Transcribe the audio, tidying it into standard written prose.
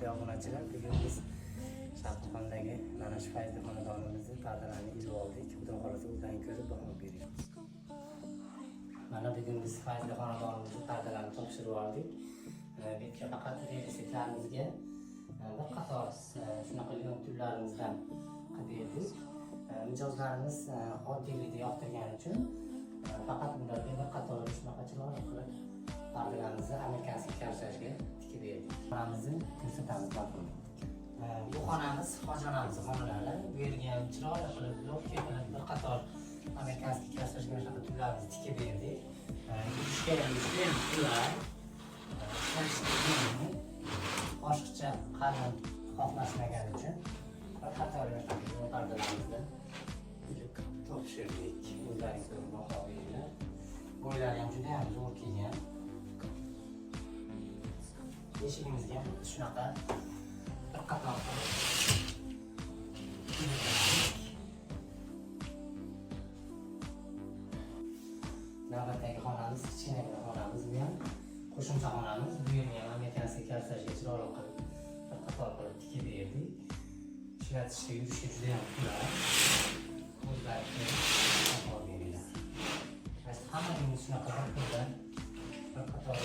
hurmatli obunachilar, bugun biz Shabqixondagi mana shu fayzli xonadonimizni pardalarini ilib oldik. Xudo xolasa udan ko'rib baho beramiz. Mana bugun biz fayzli xonadonimizni pardalarini topshirib oldik. Bitga faqat setlarimizga bir qator shunaqa yo'l turlarimizdan qilib berdik. Mijozlarimiz oddiylikni yoqtirgani uchun faqat ularga bir qator shunaqa chiroyli qilib pardalarimizni amerikanskiy karshashga tikib berdik. Xonamizni ko'rsatamiz balkon. Bu xonamiz hojonamiz xonalari. Bu yerga ham chiroyli qilib lobga qilib bir qator amerikanskiy karshashga shunaqa turlarimizni tikib berdik. Ishga turlar boshqacha qalin xohlashmagani uchun bir qator pardalarimizni topshirdik. O'zlaringiz ko'rib baho beringlar. Bo'ylari ham juda ham zo'r kelgan. Eshigimizga ham shunaqa bir qator navbatdagi xonamiz kichkinagina xonamiz, bu ham qo'shimcha xonamiz. Bu yerga ham amerikanskiy karshashga chiroyli qilib bir qator qilib tikib berdik. Ishlatishga, yurishga juda ham qulay. O'zlariga baho beringlar. Hammamiz shunaqa bir qator